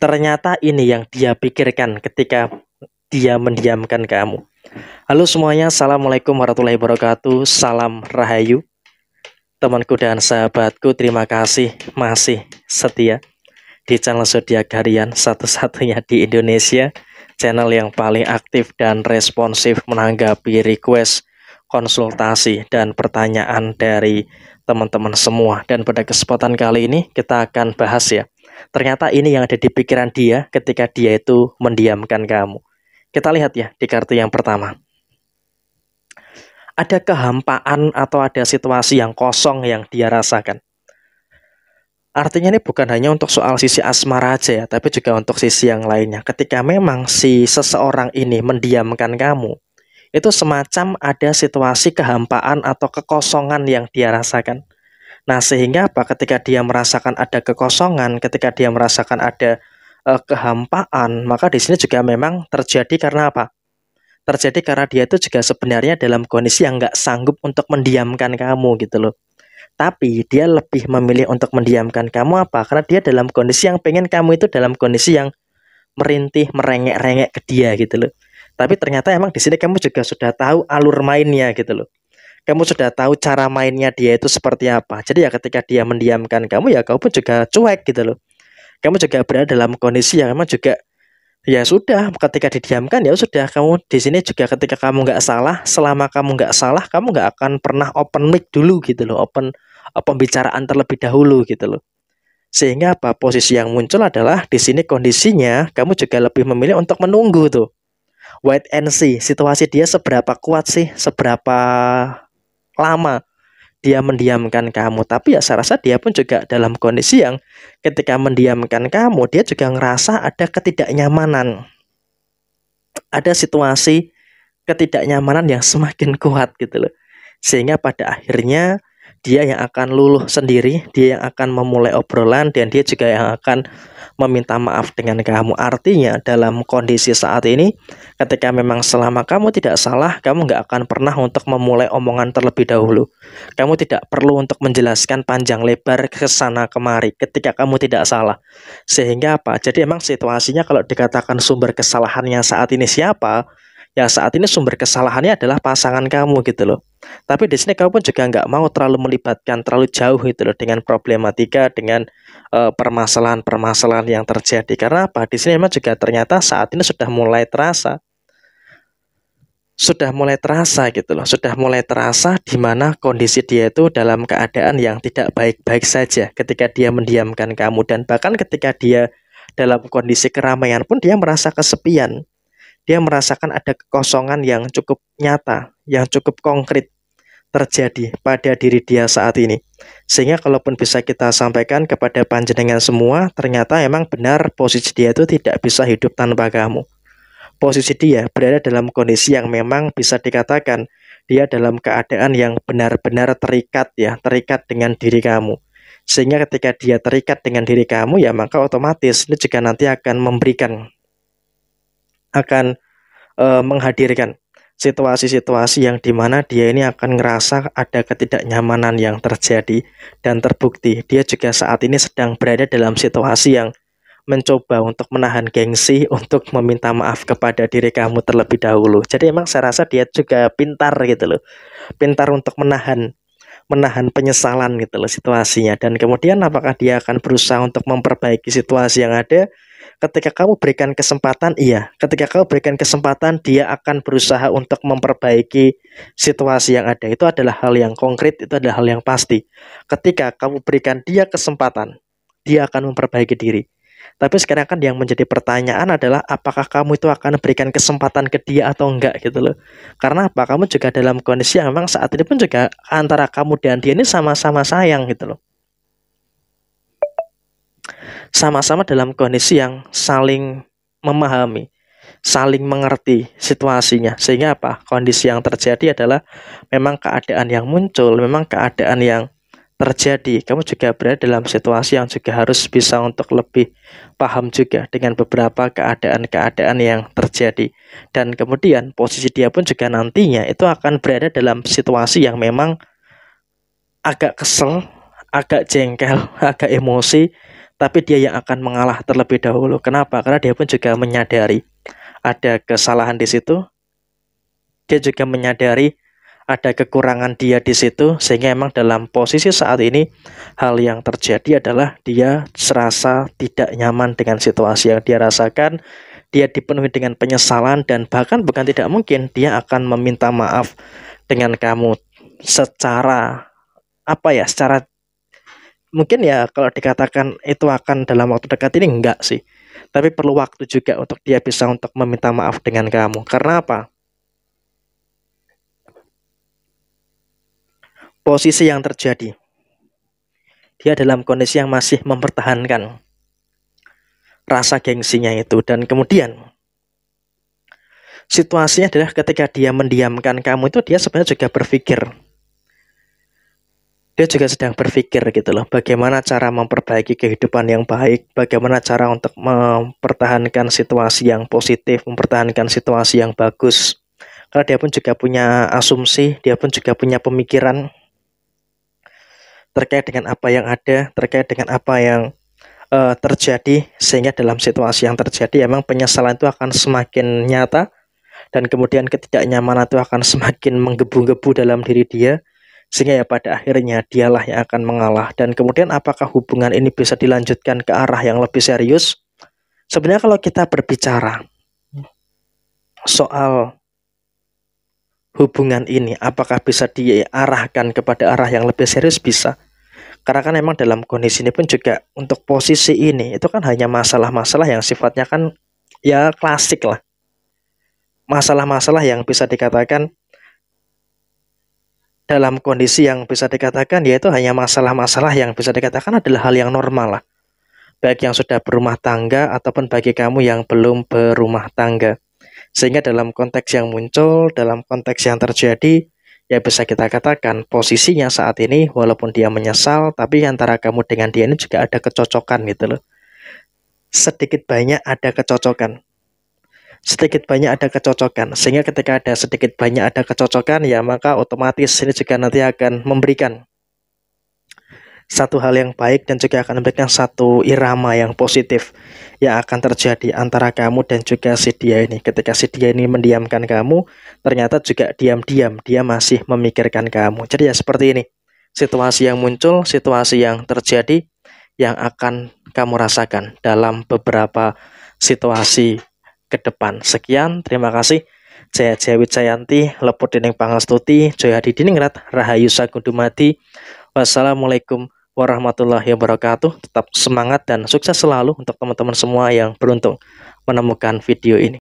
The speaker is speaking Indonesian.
ternyata ini yang dia pikirkan ketika dia mendiamkan kamu. Halo semuanya, Assalamualaikum warahmatullahi wabarakatuh. Salam Rahayu, temanku dan sahabatku. Terima kasih masih setia di channel Zodiak Harian, satu-satunya di Indonesia, channel yang paling aktif dan responsif menanggapi request, konsultasi, dan pertanyaan dari teman-teman semua. Dan pada kesempatan kali ini kita akan bahas ya, ternyata ini yang ada di pikiran dia ketika dia itu mendiamkan kamu. Kita lihat ya di kartu yang pertama. Ada kehampaan atau ada situasi yang kosong yang dia rasakan. Artinya ini bukan hanya untuk soal sisi asmara aja ya, tapi juga untuk sisi yang lainnya. Ketika memang si seseorang ini mendiamkan kamu, itu semacam ada situasi kehampaan atau kekosongan yang dia rasakan. Nah, sehingga apa? Ketika dia merasakan ada kekosongan, ketika dia merasakan ada kehampaan, maka di sini juga memang terjadi karena apa? Terjadi karena dia itu juga sebenarnya dalam kondisi yang nggak sanggup untuk mendiamkan kamu gitu loh. Tapi dia lebih memilih untuk mendiamkan kamu apa? Karena dia dalam kondisi yang pengen kamu itu dalam kondisi yang merintih, merengek-rengek ke dia gitu loh. Tapi ternyata emang di sini kamu juga sudah tahu alur mainnya gitu loh. Kamu sudah tahu cara mainnya dia itu seperti apa. Jadi ya ketika dia mendiamkan kamu ya kamu pun juga cuek gitu loh. Kamu juga berada dalam kondisi yang memang juga ya sudah, ketika didiamkan ya sudah, kamu di sini juga ketika kamu nggak salah, selama kamu nggak salah, kamu nggak akan pernah open mic dulu gitu loh, open pembicaraan terlebih dahulu gitu loh. Sehingga apa? Posisi yang muncul adalah di sini kondisinya kamu juga lebih memilih untuk menunggu tuh. Wait and see, situasi dia seberapa kuat sih, seberapa lama dia mendiamkan kamu. Tapi ya saya rasa dia pun juga dalam kondisi yang ketika mendiamkan kamu, dia juga ngerasa ada ketidaknyamanan. Ada situasi ketidaknyamanan yang semakin kuat gitu loh. Sehingga pada akhirnya dia yang akan luluh sendiri, dia yang akan memulai obrolan, dan dia juga yang akan meminta maaf dengan kamu. Artinya dalam kondisi saat ini, ketika memang selama kamu tidak salah, kamu nggak akan pernah untuk memulai omongan terlebih dahulu. Kamu tidak perlu untuk menjelaskan panjang lebar ke sana kemari ketika kamu tidak salah. Sehingga apa? Jadi emang situasinya kalau dikatakan sumber kesalahannya saat ini siapa? Ya saat ini sumber kesalahannya adalah pasangan kamu gitu loh. Tapi di sini kamu pun juga nggak mau terlalu melibatkan terlalu jauh gitu loh dengan problematika, dengan permasalahan-permasalahan yang terjadi. Karena apa? Di sini memang juga ternyata saat ini sudah mulai terasa gitu loh. Sudah mulai terasa di mana kondisi dia itu dalam keadaan yang tidak baik-baik saja ketika dia mendiamkan kamu, dan bahkan ketika dia dalam kondisi keramaian pun dia merasa kesepian. Dia merasakan ada kekosongan yang cukup nyata, yang cukup konkret terjadi pada diri dia saat ini. Sehingga kalaupun bisa kita sampaikan kepada panjenengan semua, ternyata emang benar posisi dia itu tidak bisa hidup tanpa kamu. Posisi dia berada dalam kondisi yang memang bisa dikatakan dia dalam keadaan yang benar-benar terikat ya, terikat dengan diri kamu. Sehingga ketika dia terikat dengan diri kamu ya maka otomatis ini juga nanti akan menghadirkan situasi-situasi yang dimana dia ini akan ngerasa ada ketidaknyamanan yang terjadi, dan terbukti dia juga saat ini sedang berada dalam situasi yang mencoba untuk menahan gengsi untuk meminta maaf kepada diri kamu terlebih dahulu. Jadi emang saya rasa dia juga pintar gitu loh, pintar untuk menahan penyesalan gitu loh situasinya. Dan kemudian apakah dia akan berusaha untuk memperbaiki situasi yang ada? Ketika kamu berikan kesempatan, iya. Ketika kamu berikan kesempatan, dia akan berusaha untuk memperbaiki situasi yang ada. Itu adalah hal yang konkret, itu adalah hal yang pasti. Ketika kamu berikan dia kesempatan, dia akan memperbaiki diri. Tapi sekarang kan yang menjadi pertanyaan adalah apakah kamu itu akan berikan kesempatan ke dia atau enggak gitu loh. Karena apa? Kamu juga dalam kondisi yang memang saat ini pun juga antara kamu dan dia ini sama-sama sayang gitu loh. Sama-sama dalam kondisi yang saling memahami, saling mengerti situasinya. Sehingga apa? Kondisi yang terjadi adalah memang keadaan yang muncul, memang keadaan yang terjadi. Kamu juga berada dalam situasi yang juga harus bisa untuk lebih paham juga dengan beberapa keadaan-keadaan yang terjadi. Dan kemudian posisi dia pun juga nantinya itu akan berada dalam situasi yang memang agak kesel, agak jengkel, agak emosi, tapi dia yang akan mengalah terlebih dahulu. Kenapa? Karena dia pun juga menyadari ada kesalahan di situ. Dia juga menyadari ada kekurangan dia di situ, sehingga emang dalam posisi saat ini hal yang terjadi adalah dia serasa tidak nyaman dengan situasi yang dia rasakan. Dia dipenuhi dengan penyesalan, dan bahkan bukan tidak mungkin dia akan meminta maaf dengan kamu secara secara mungkin ya, kalau dikatakan itu akan dalam waktu dekat ini enggak sih, tapi perlu waktu juga untuk dia bisa untuk meminta maaf dengan kamu. Karena apa? Posisi yang terjadi, dia dalam kondisi yang masih mempertahankan rasa gengsinya itu, dan kemudian situasinya adalah ketika dia mendiamkan kamu itu, dia sebenarnya juga berpikir, dia juga sedang berpikir gitu loh, bagaimana cara memperbaiki kehidupan yang baik, bagaimana cara untuk mempertahankan situasi yang positif, mempertahankan situasi yang bagus. Karena dia pun juga punya asumsi, dia pun juga punya pemikiran terkait dengan apa yang ada, terkait dengan apa yang terjadi, sehingga dalam situasi yang terjadi emang penyesalan itu akan semakin nyata, dan kemudian ketidaknyamanan itu akan semakin menggebu-gebu dalam diri dia, sehingga ya pada akhirnya dialah yang akan mengalah. Dan kemudian apakah hubungan ini bisa dilanjutkan ke arah yang lebih serius? Sebenarnya kalau kita berbicara soal hubungan ini, apakah bisa diarahkan kepada arah yang lebih serius? Bisa. Karena kan memang dalam kondisi ini pun juga untuk posisi ini itu kan hanya masalah-masalah yang sifatnya kan ya klasik lah. Masalah-masalah yang bisa dikatakan dalam kondisi yang bisa dikatakan yaitu hanya masalah-masalah yang bisa dikatakan adalah hal yang normal lah. Baik yang sudah berumah tangga ataupun bagi kamu yang belum berumah tangga. Sehingga dalam konteks yang muncul, dalam konteks yang terjadi, ya bisa kita katakan posisinya saat ini walaupun dia menyesal, tapi antara kamu dengan dia ini juga ada kecocokan gitu loh. Sedikit banyak ada kecocokan. Sedikit banyak ada kecocokan. Sehingga ketika ada sedikit banyak ada kecocokan, ya maka otomatis ini juga nanti akan memberikan satu hal yang baik, dan juga akan memberikan satu irama yang positif yang akan terjadi antara kamu dan juga si dia ini. Ketika si dia ini mendiamkan kamu, ternyata juga diam-diam dia masih memikirkan kamu. Jadi ya seperti ini situasi yang muncul, situasi yang terjadi yang akan kamu rasakan dalam beberapa situasi ke depan. Sekian, terima kasih. Jaya Jaya Wijayanti, Leput Dening Pangastuti, Jaya Hadi Diningrat, Rahayu Sagundumadi. Wassalamualaikum warahmatullahi wabarakatuh. Tetap semangat dan sukses selalu untuk teman-teman semua yang beruntung menemukan video ini.